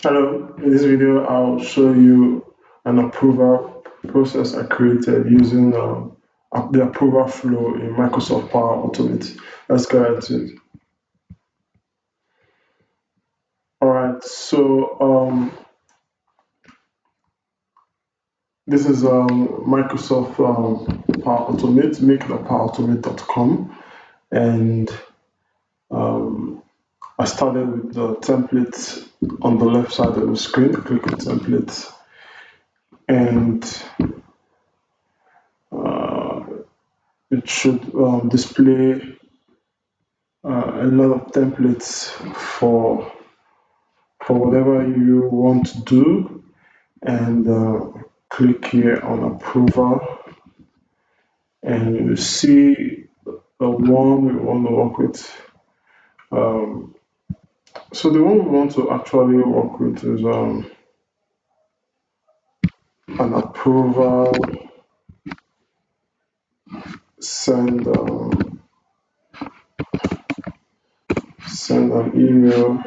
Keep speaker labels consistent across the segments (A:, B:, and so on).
A: Hello, in this video I'll show you an approval process I created using the approval flow in Microsoft Power Automate. Let's get into it. Alright, this is Microsoft Power Automate, makethepowerautomate.com, and um, I started with the template on the left side of the screen. Click on template, and uh, it should display a lot of templates for whatever you want to do, and click here on approval, and you see the one we want to work with. So the one we want to actually work with is an approval send send an email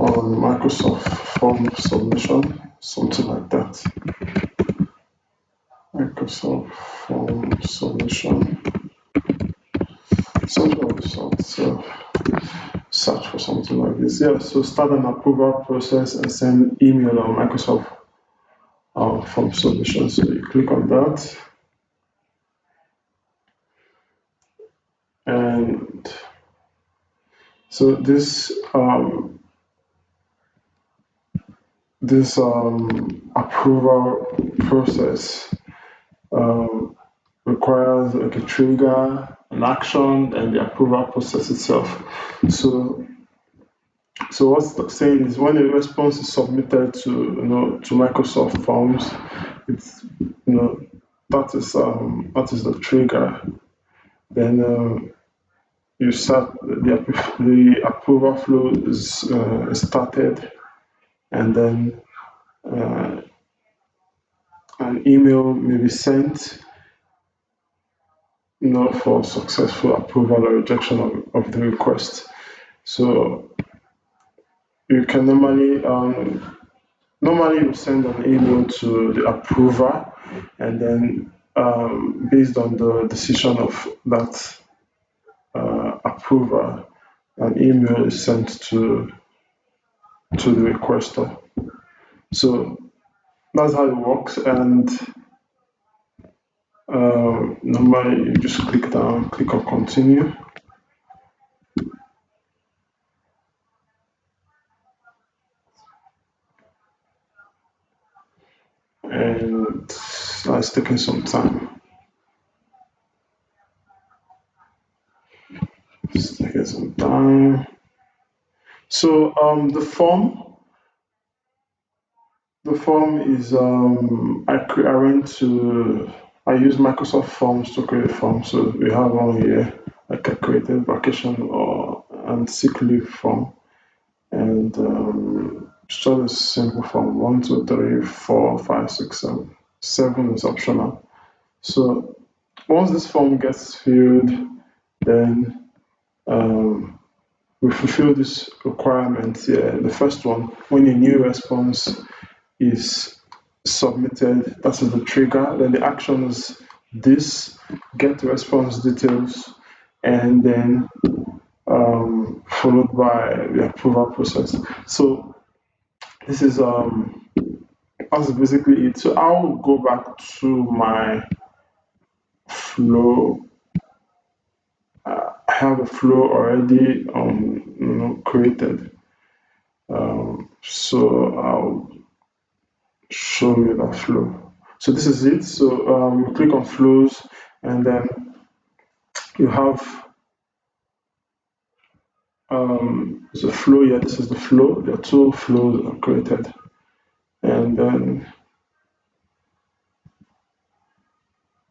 A: on Microsoft form submission, something like that. Microsoft form submission, something of the sort. So search for something like this. Yeah, so start an approval process and send email on Microsoft form submission. So you click on that, and so this approval process um, requires like a trigger, an action, and the approval process itself. So So what's saying is when a response is submitted to Microsoft Forms, it's that is the trigger. Then you start the approval flow is started, and then uh, an email may be sent, for successful approval or rejection of the request. So you can normally you send an email to the approver, and then based on the decision of that approver, an email is sent to the requester. So that's how it works, and normally you just click on continue, and that's taking some time. It's taking some time. So the form is I use Microsoft Forms to create a form. So we have one here, like I created vacation or and sick leave form, and it's just a simple form. 1, 2, 3, 4, 5, 6, 7. 7 is optional. So once this form gets filled, then we fulfill this requirement here. The first one, when a new response is submitted, that is the trigger. Then the action is this: get the response details, and then followed by the approval process. So this is that's basically it. So I'll go back to my flow. I have a flow already created. So I'll show you that flow. So this is it. So you click on flows, and then you have the flow here. This is the flow. There are two flows are created, and then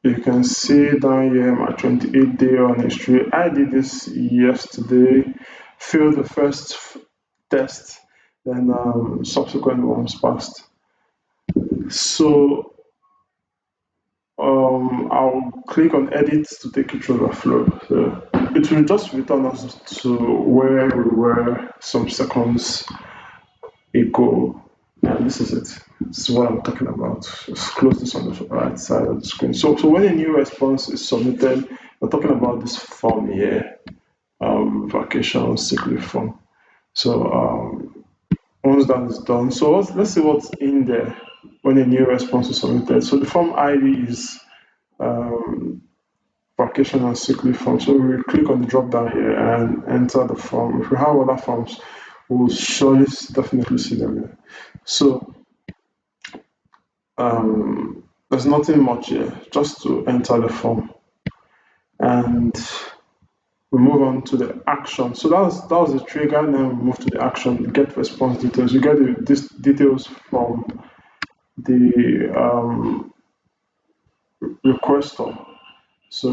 A: you can see down here my 28-day run history. I did this yesterday. Failed the first test, then subsequent ones passed. So I'll click on edit to take you through the flow. So it will just return us to where we were some seconds ago. And this is it. This is what I'm talking about. Just close this on the right side of the screen. So when a new response is submitted, we're talking about this form here, vacation sick leave form. So once that is done, so let's see what's in there when a new response is submitted. So the form ID is vacation and sick leave form. So we click on the drop down here and enter the form. If we have other forms, we'll surely definitely see them here. So there's nothing much here, just to enter the form. And we move on to the action. So that was the trigger, and then we move to the action, get response details. You get these details from the requester. So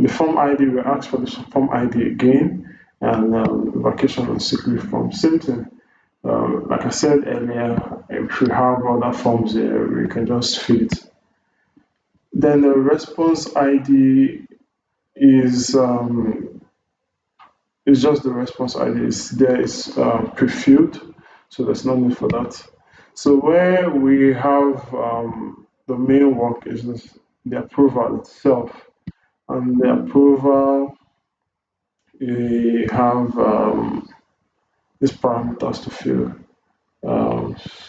A: the form ID, we ask for the form ID again, and vacation and sick leave form, same thing. Like I said earlier, if we have other forms here, we can just fill it. Then the response ID is just the response ID. It's pre-filled, so there's no need for that. So where we have the main work is the approval itself. And the approval, we have these parameters to fill.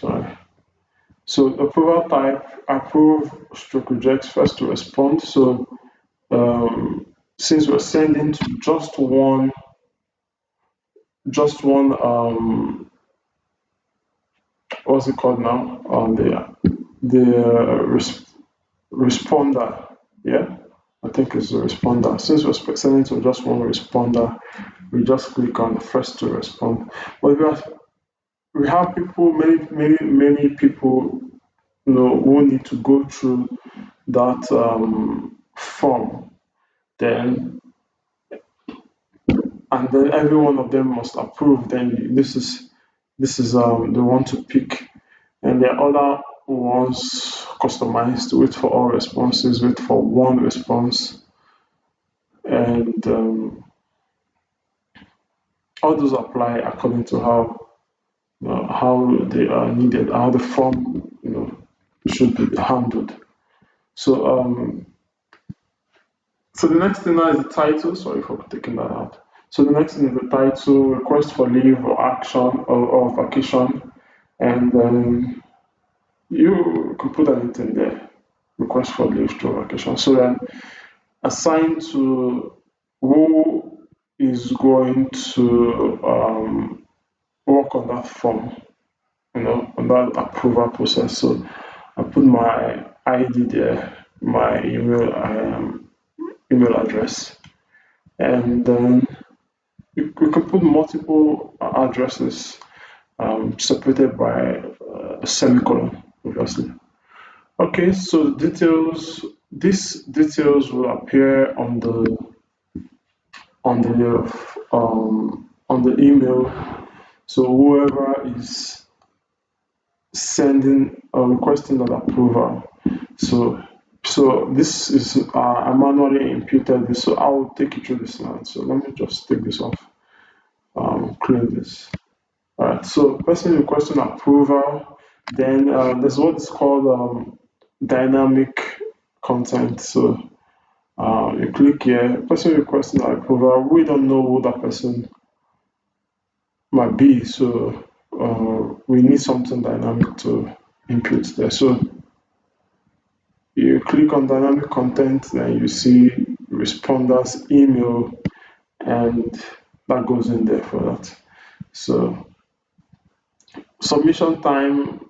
A: Sorry. So approval type, approve stroke reject, first to respond. So since we're sending to just one what's it called now? The responder, yeah. I think it's the responder. Since we're sending to just one responder, we just click on first to respond. But we have people, many people, who need to go through that form. Then every one of them must approve. Then this is the one to pick, and the other ones customized, wait for all responses, wait for one response, and all those apply according to how they are needed, how the form should be handled. So so the next thing now is the title. Sorry for taking that out. So the next thing is the title, request for leave or action or vacation, and then you can put anything there, request for leave to vacation. So then assign to who is going to work on that form, on that approval process. So I put my ID there, my email address, and then we can put multiple addresses separated by a semicolon, obviously. Okay, so these details will appear on the email. So whoever is sending or requesting that approval. So this is I manually imputed this. So I will take you through this now. So let me just take this off. Clean this. All right. So person requesting approval. Then there's what's called dynamic content. So you click here. Person requesting approval. We don't know who that person might be. So we need something dynamic to input there. So you click on dynamic content, then you see responders email, and that goes in there for that. So submission time,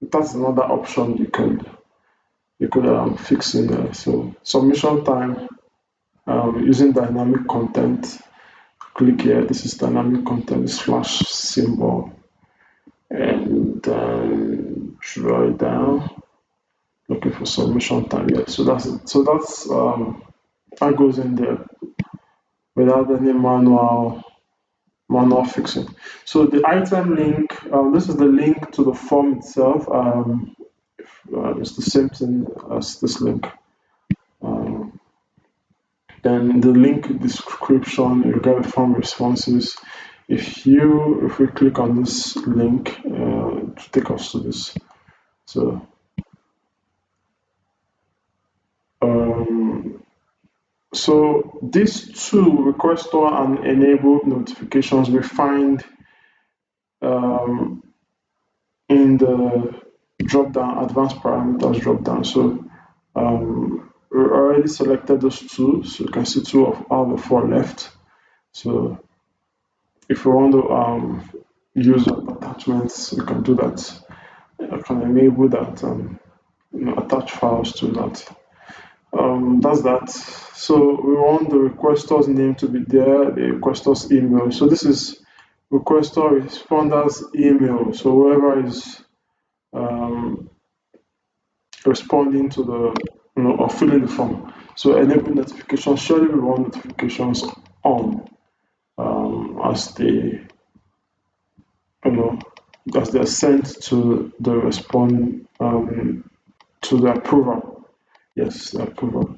A: that's another option you could fix in there. So submission time using dynamic content. Click here. This is dynamic content slash symbol, and draw it down. Looking for submission time. Yeah. So that's it. So that's that goes in there without any manual fixing. So the item link, this is the link to the form itself. It's the same thing as this link. Then in the link description, you get form responses. If we click on this link, to take us to this. So so these two requestor and enable notifications we find in the drop down, advanced parameters drop down. So we already selected those two, so you can see two of out of four left. So if you want to use attachments, you can do that. I can enable that and attach files to that. That's that. So we want the requestor's name to be there, the requestor's email. So this is requestor responder's email. So whoever is responding to the, or filling the form. So enable notifications. Surely we want notifications on as they, as they're sent to the to the approver. Yes, the approver.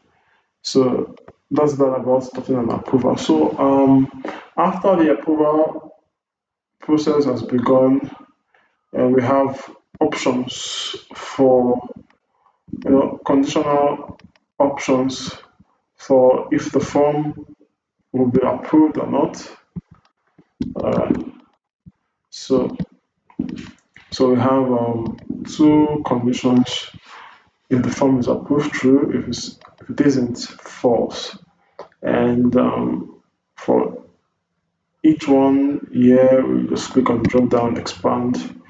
A: So that's that about starting an approval. So after the approval process has begun, we have options for, conditional options for if the form will be approved or not. So we have two conditions: if the form is approved, true; if it isn't, false. And for each one here, we just click on drop down, expand.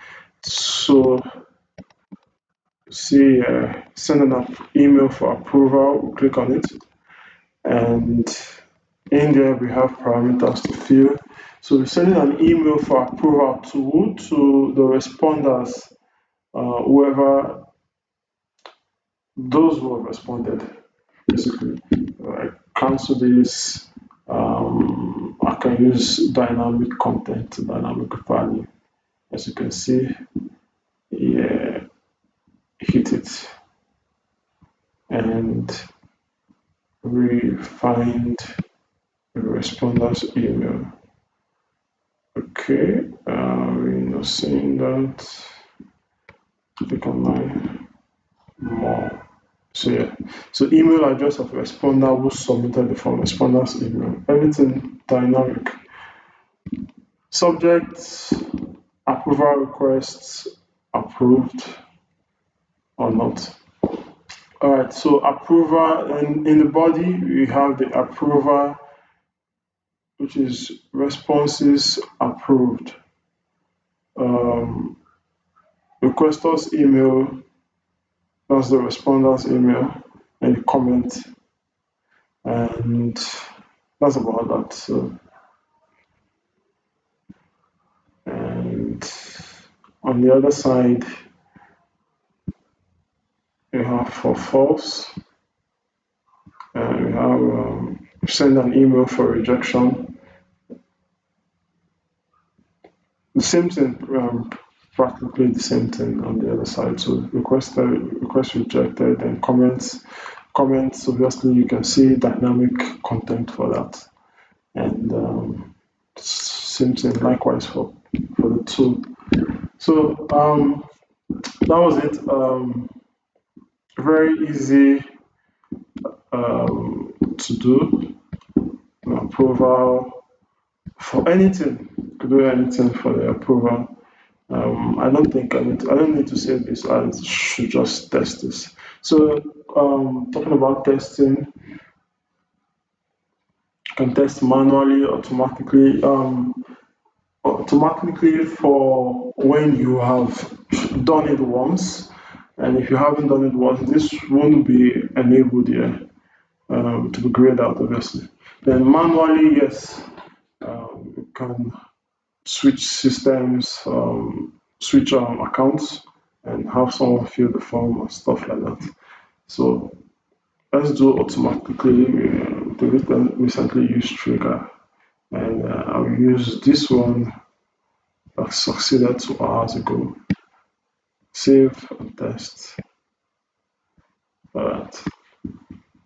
A: So see, send an email for approval. We'll click on it, and in there we have parameters to fill. So we're sending an email for approval to the responders, whoever, those who have responded. Basically, cancel this. I can use dynamic content, dynamic value. As you can see, yeah, hit it, and we find the responder's email. Okay, we're not seeing that. Click on my more. So yeah, so email address of responder who submitted the form, responder's email, everything dynamic. Subject, approval requests, approved or not. All right, so approval, and in the body we have the approval, which is responses approved. Requester's email, that's the responder's email, and the comment, and that's about that. So, and on the other side, we have for false, and we have send an email for rejection. The same thing, practically the same thing on the other side. So request rejected, and comments. Obviously you can see dynamic content for that, and same thing likewise for the two. So that was it. Very easy to do. Approval for anything. You could do anything for the approval. I don't need to say this. I should just test this. So talking about testing, you can test manually, automatically for when you have done it once. And if you haven't done it once, this won't be enabled here, to be grayed out, obviously. Then manually, yes, you can switch systems, switch accounts, and have someone fill the form and stuff like that. So let's do automatically with the recently used trigger, and I'll use this one that succeeded 2 hours ago. Save and test. Alright.